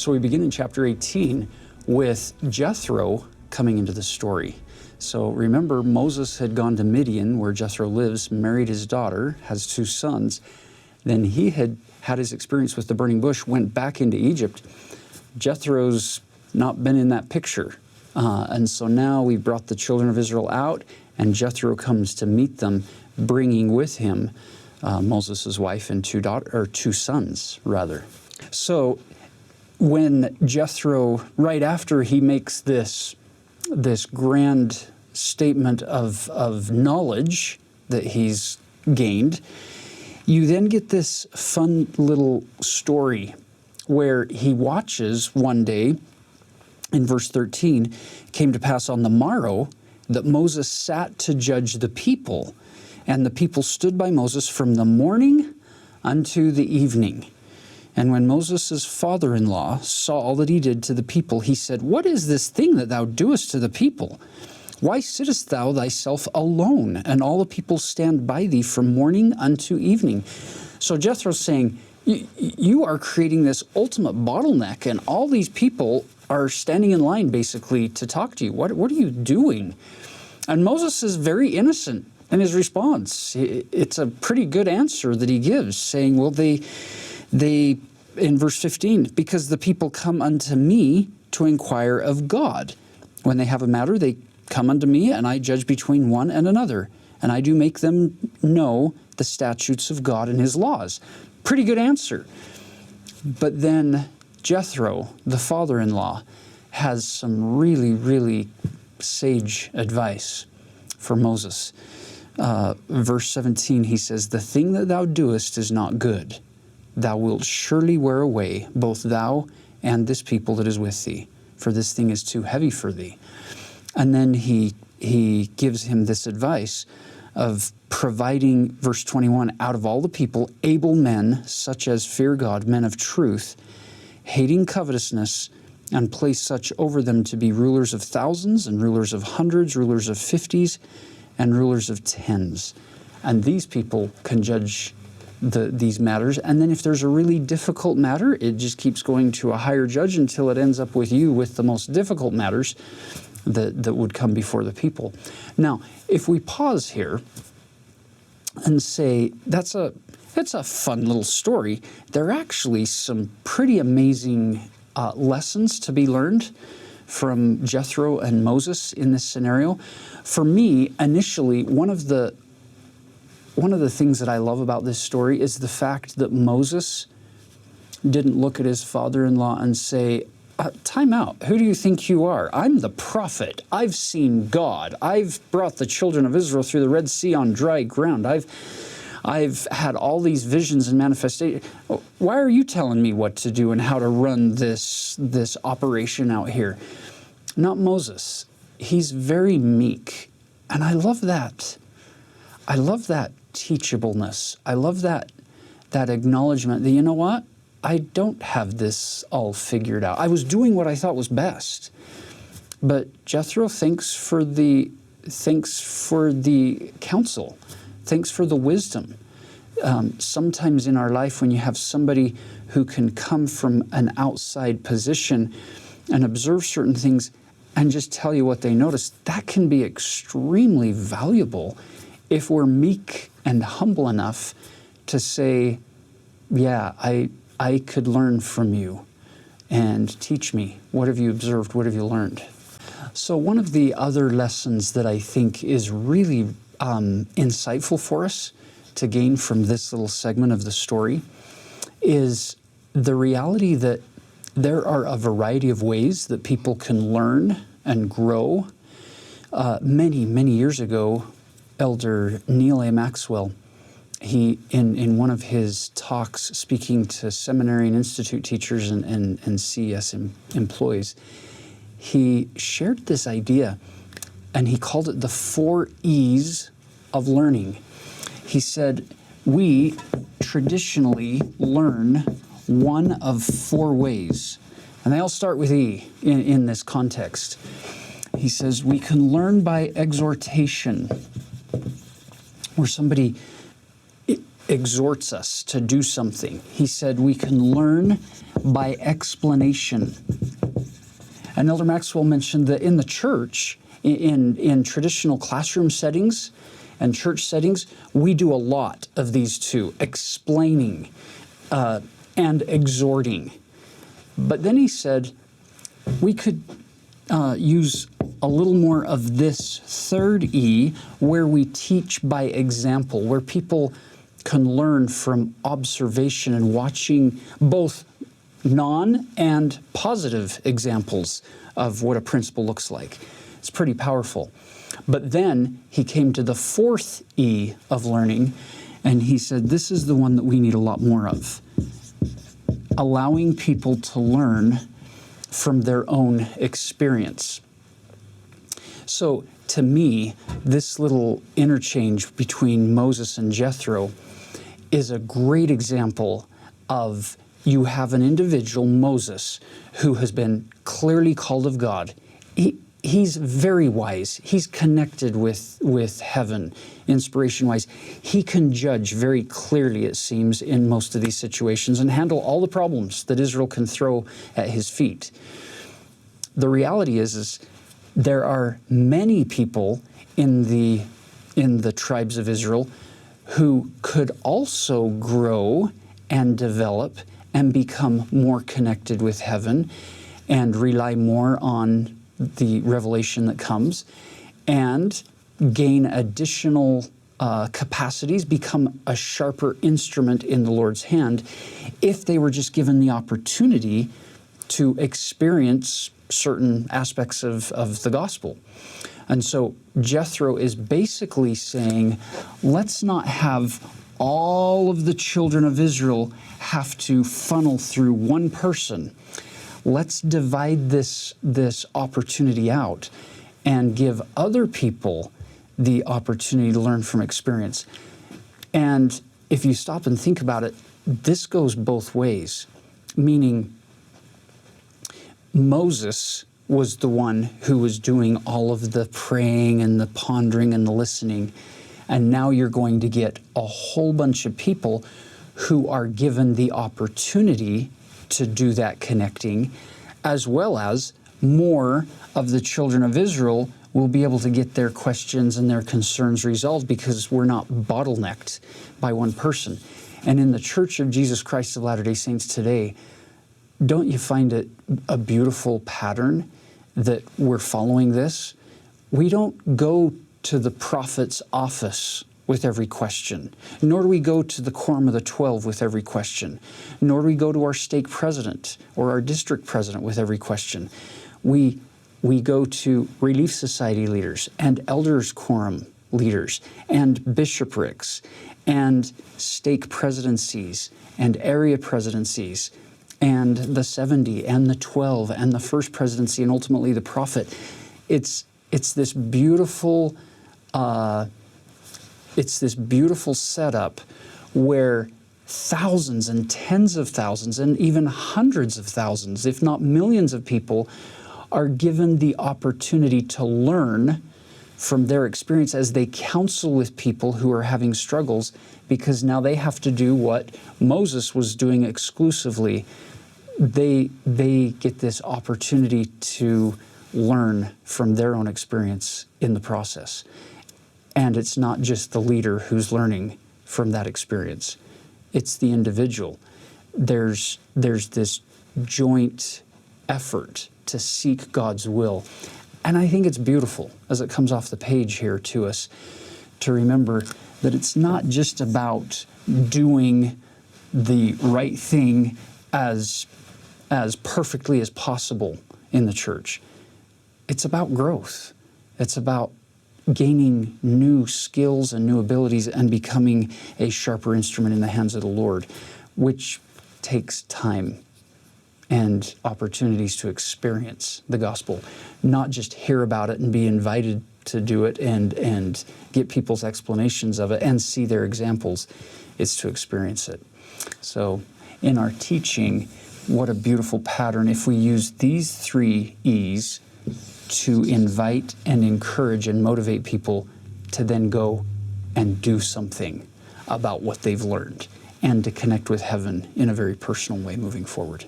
So we begin in chapter 18 with Jethro coming into the story. So remember, Moses had gone to Midian, where Jethro lives, married his daughter, has 2 sons. Then he had his experience with the burning bush, went back into Egypt. Jethro's not been in that picture. And so now we brought the children of Israel out, and Jethro comes to meet them, bringing with him Moses' wife and 2 sons, rather. So when Jethro, right after he makes this grand statement of knowledge that he's gained, you then get this fun little story where he watches one day, in verse 13, came to pass on the morrow that Moses sat to judge the people, and the people stood by Moses from the morning unto the evening. And when Moses' father-in-law saw all that he did to the people, he said, What is this thing that thou doest to the people? Why sittest thou thyself alone, and all the people stand by thee from morning unto evening? So Jethro's saying, you are creating this ultimate bottleneck, and all these people are standing in line, basically, to talk to you. What are you doing? And Moses is very innocent in his response. It's a pretty good answer that he gives, saying, well, they in verse 15, because the people come unto me to inquire of God. When they have a matter, they come unto me, and I judge between one and another, and I do make them know the statutes of God and his laws. Pretty good answer. But then Jethro, the father-in-law, has some really, really sage advice for Moses. Verse 17, he says, The thing that thou doest is not good. Thou wilt surely wear away, both thou and this people that is with thee, for this thing is too heavy for thee. And then he gives him this advice of providing, verse 21, out of all the people, able men, such as fear God, men of truth, hating covetousness, and place such over them to be rulers of thousands, and rulers of hundreds, rulers of 50s, and rulers of 10s. And these people can judge these matters. And then if there's a really difficult matter, it just keeps going to a higher judge until it ends up with you with the most difficult matters that would come before the people. Now, if we pause here and say, that's a fun little story, there are actually some pretty amazing lessons to be learned from Jethro and Moses in this scenario. For me, initially, one of the things that I love about this story is the fact that Moses didn't look at his father-in-law and say, time out. Who do you think you are? I'm the prophet. I've seen God. I've brought the children of Israel through the Red Sea on dry ground. I've had all these visions and manifestations. Why are you telling me what to do and how to run this operation out here? Not Moses. He's very meek. And I love that. I love that teachableness. I love that acknowledgement that, you know what? I don't have this all figured out. I was doing what I thought was best. But Jethro thanks for the counsel, thanks for the wisdom. Sometimes in our life, when you have somebody who can come from an outside position and observe certain things and just tell you what they noticed, that can be extremely valuable if we're meek and humble enough to say, yeah, I could learn from you and teach me. What have you observed? What have you learned? So one of the other lessons that I think is really insightful for us to gain from this little segment of the story is the reality that there are a variety of ways that people can learn and grow. Many, many years ago, Elder Neil A. Maxwell, he, in one of his talks speaking to seminary and institute teachers and CES employees, he shared this idea, and he called it the 4 E's of learning. He said, we traditionally learn one of 4 ways, and they all start with E in this context. He says, we can learn by exhortation, where somebody exhorts us to do something. He said we can learn by explanation. And Elder Maxwell mentioned that in the church, in traditional classroom settings and church settings, we do a lot of these two, explaining and exhorting. But then he said we could use a little more of this third E, where we teach by example, where people can learn from observation and watching both non and positive examples of what a principle looks like. It's pretty powerful. But then he came to the fourth E of learning, and he said this is the one that we need a lot more of. Allowing people to learn from their own experience. So to me, this little interchange between Moses and Jethro is a great example of you have an individual, Moses, who has been clearly called of God. He's very wise. He's connected with heaven, inspiration-wise. He can judge very clearly, it seems, in most of these situations and handle all the problems that Israel can throw at his feet. The reality is there are many people in the tribes of Israel who could also grow and develop and become more connected with heaven and rely more on the revelation that comes and gain additional capacities, become a sharper instrument in the Lord's hand if they were just given the opportunity to experience certain aspects of the gospel. And so Jethro is basically saying, let's not have all of the children of Israel have to funnel through one person. Let's divide this opportunity out and give other people the opportunity to learn from experience. And if you stop and think about it, this goes both ways, meaning Moses was the one who was doing all of the praying and the pondering and the listening. And now you're going to get a whole bunch of people who are given the opportunity to do that connecting, as well as more of the children of Israel will be able to get their questions and their concerns resolved because we're not bottlenecked by one person. And in the Church of Jesus Christ of Latter-day Saints today, don't you find it a beautiful pattern that we're following this? We don't go to the prophet's office with every question, nor do we go to the Quorum of the 12 with every question, nor do we go to our stake president or our district president with every question. We go to Relief Society leaders and Elders Quorum leaders and bishoprics and stake presidencies and area presidencies and the 70 and the 12 and the first presidency and ultimately the prophet. It's this beautiful setup where thousands and tens of thousands and even hundreds of thousands, if not millions of people, are given the opportunity to learn from their experience as they counsel with people who are having struggles, because now they have to do what Moses was doing exclusively. They get this opportunity to learn from their own experience in the process. And it's not just the leader who's learning from that experience. It's the individual. There's this joint effort to seek God's will. And I think it's beautiful as it comes off the page here to us to remember that it's not just about doing the right thing as perfectly as possible in the church. It's about growth. It's about gaining new skills and new abilities and becoming a sharper instrument in the hands of the Lord, which takes time and opportunities to experience the gospel, not just hear about it and be invited to do it and get people's explanations of it and see their examples. It's to experience it. So in our teaching, what a beautiful pattern if we use these three E's to invite and encourage and motivate people to then go and do something about what they've learned and to connect with heaven in a very personal way moving forward.